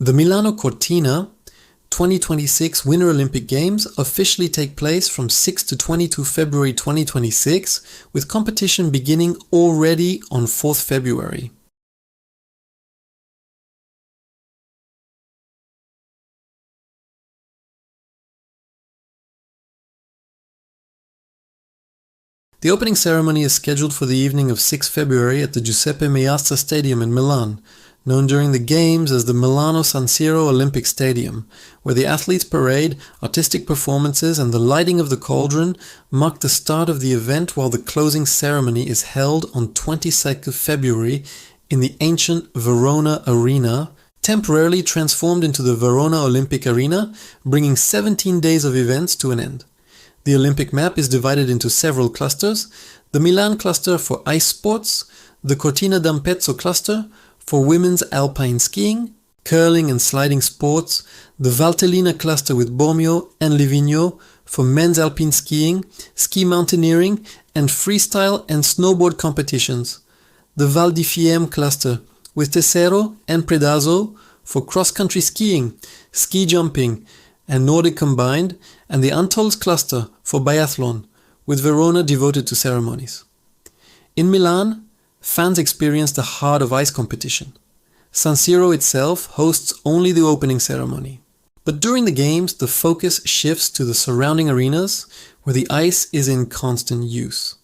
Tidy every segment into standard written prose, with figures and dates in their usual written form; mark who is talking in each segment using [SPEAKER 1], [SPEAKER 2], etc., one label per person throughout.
[SPEAKER 1] The Milano Cortina 2026 Winter Olympic Games officially take place from 6 to 22 February 2026, with competition beginning already on 4th February. The opening ceremony is scheduled for the evening of 6 February at the Giuseppe Meazza Stadium in Milan, known during the Games as the Milano San Siro Olympic Stadium, where the athletes' parade, artistic performances and the lighting of the cauldron mark the start of the event, while the closing ceremony is held on 22nd February in the ancient Verona Arena, temporarily transformed into the Verona Olympic Arena, bringing 17 days of events to an end. The Olympic map is divided into several clusters: the Milan cluster for ice sports, the Cortina d'Ampezzo cluster for women's alpine skiing, curling and sliding sports, the Valtellina cluster with Bormio and Livigno for men's alpine skiing, ski mountaineering, and freestyle and snowboard competitions, the Val di Fiemme cluster with Tesero and Predazzo for cross-country skiing, ski jumping, and Nordic combined, and the Antols cluster for biathlon, with Verona devoted to ceremonies. In Milan, fans experience the heart of ice competition. San Siro itself hosts only the opening ceremony. But during the games, the focus shifts to the surrounding arenas, where the ice is in constant use.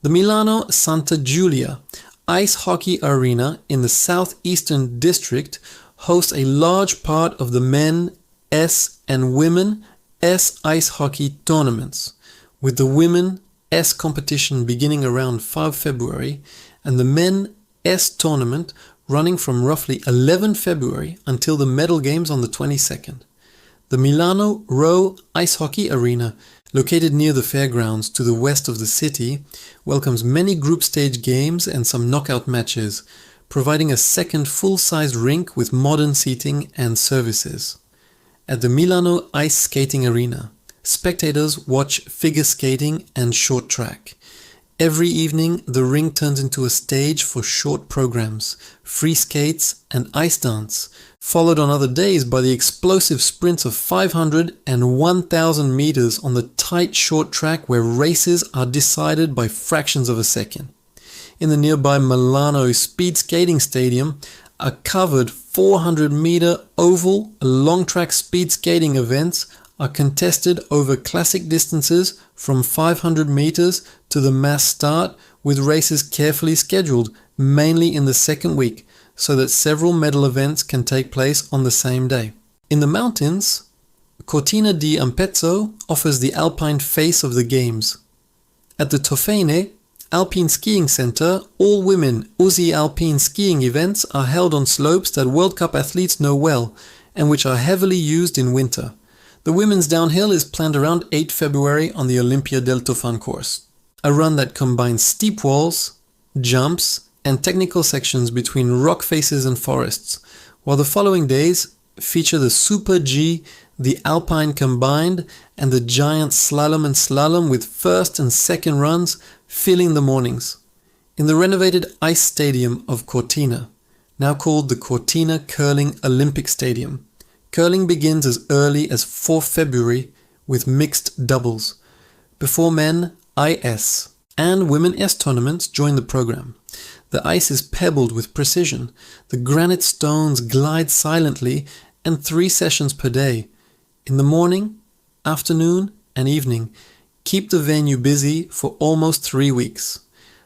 [SPEAKER 1] The Milano Santa Giulia Ice Hockey Arena in the southeastern district hosts a large part of the men S and women S ice hockey tournaments, with the women S competition beginning around 5 February and the men S tournament running from roughly 11 February until the medal games on the 22nd. The Milano Row Ice Hockey Arena, located near the fairgrounds to the west of the city, welcomes many group stage games and some knockout matches, providing a second full-sized rink with modern seating and services. At the Milano Ice Skating Arena, spectators watch figure skating and short track. Every evening, the rink turns into a stage for short programs, free skates and ice dance, followed on other days by the explosive sprints of 500 and 1000 meters on the tight short track, where races are decided by fractions of a second. In the nearby Milano Speed Skating Stadium, a covered 400-meter oval long-track speed skating events are contested over classic distances from 500 meters to the mass start, with races carefully scheduled, mainly in the second week, so that several medal events can take place on the same day. In the mountains, Cortina di Ampezzo offers the alpine face of the games. At the Tofene Alpine Skiing Center, all-women Uzi alpine skiing events are held on slopes that World Cup athletes know well and which are heavily used in winter. The women's downhill is planned around 8 February on the Olympia del Tofan course, a run that combines steep walls, jumps, and technical sections between rock faces and forests, while the following days feature the Super G, the Alpine combined, and the giant slalom and slalom, with first and second runs filling the mornings. In the renovated ice stadium of Cortina, now called the Cortina Curling Olympic Stadium, curling begins as early as 4 February with mixed doubles, before men IS and women S tournaments join the program. The ice is pebbled with precision, the granite stones glide silently, and 3 sessions per day, in the morning, afternoon, and evening, keep the venue busy for almost 3 weeks.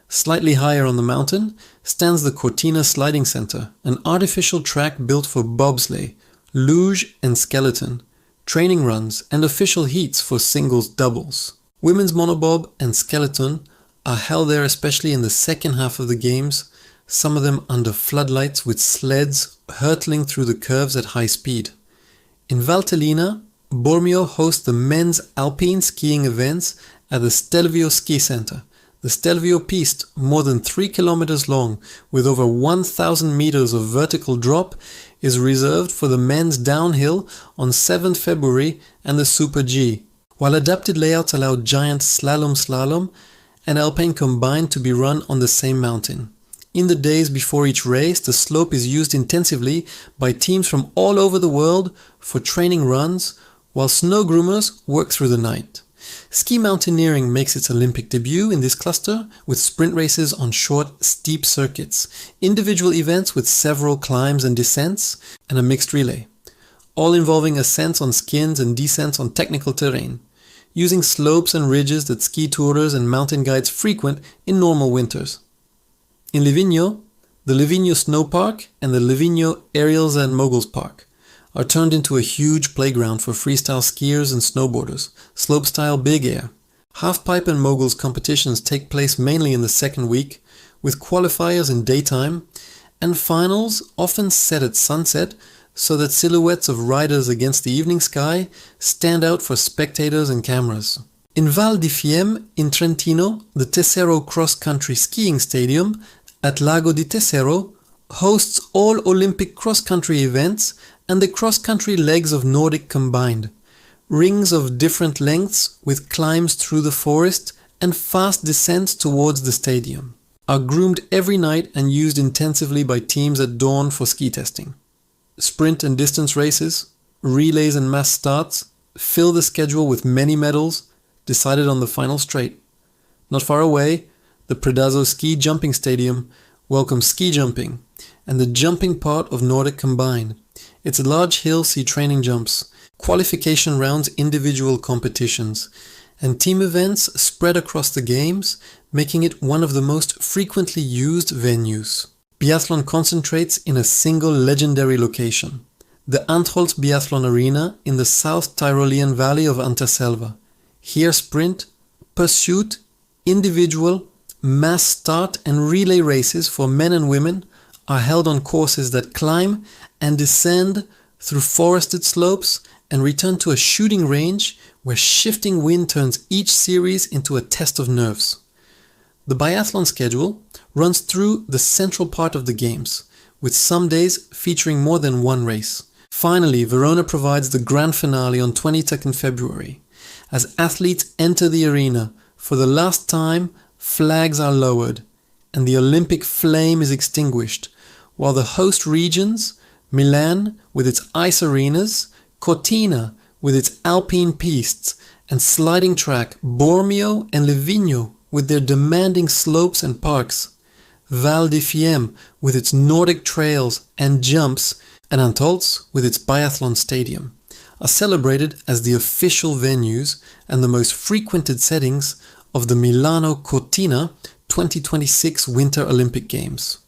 [SPEAKER 1] Slightly higher on the mountain stands the Cortina Sliding Center, an artificial track built for bobsleigh, luge and skeleton, training runs, and official heats for singles doubles. Women's monobob and skeleton are held there, especially in the second half of the games, some of them under floodlights with sleds hurtling through the curves at high speed. In Valtellina, Bormio hosts the men's alpine skiing events at the Stelvio Ski Center. The Stelvio Piste, more than 3 kilometers long, with over 1,000 meters of vertical drop, is reserved for the men's downhill on 7th February and the Super G, while adapted layouts allow giant slalom and alpine combined to be run on the same mountain. In the days before each race, the slope is used intensively by teams from all over the world for training runs, while snow groomers work through the night. Ski mountaineering makes its Olympic debut in this cluster with sprint races on short, steep circuits, individual events with several climbs and descents, and a mixed relay, all involving ascents on skins and descents on technical terrain, using slopes and ridges that ski tourers and mountain guides frequent in normal winters. In Livigno, the Livigno Snow Park and the Livigno Aerials and Moguls Park are turned into a huge playground for freestyle skiers and snowboarders, slopestyle big air. Halfpipe and moguls competitions take place mainly in the second week, with qualifiers in daytime, and finals often set at sunset so that silhouettes of riders against the evening sky stand out for spectators and cameras. In Val di Fiemme in Trentino, the Tessero cross-country skiing stadium at Lago di Tessero hosts all Olympic cross-country events and the cross-country legs of Nordic combined, rings of different lengths with climbs through the forest and fast descents towards the stadium, are groomed every night and used intensively by teams at dawn for ski testing. Sprint and distance races, relays and mass starts fill the schedule with many medals decided on the final straight. Not far away, the Predazzo Ski Jumping Stadium welcomes ski jumping and the jumping part of Nordic combined. Its large hill see training jumps, qualification rounds, individual competitions, and team events spread across the games, making it one of the most frequently used venues. Biathlon concentrates in a single legendary location, the Antholz Biathlon Arena in the South Tyrolean valley of Anterselva. Here sprint, pursuit, individual, mass start and relay races for men and women are held on courses that climb and descend through forested slopes and return to a shooting range where shifting wind turns each series into a test of nerves. The biathlon schedule runs through the central part of the games, with some days featuring more than one race. Finally, Verona provides the grand finale on 22nd February. As athletes enter the arena, for the last time, flags are lowered and the Olympic flame is extinguished, while the host regions, Milan with its ice arenas, Cortina with its alpine pistes and sliding track, Bormio and Livigno with their demanding slopes and parks, Val di Fiemme with its Nordic trails and jumps, and Antholz with its biathlon stadium, are celebrated as the official venues and the most frequented settings of the Milano Cortina 2026 Winter Olympic Games.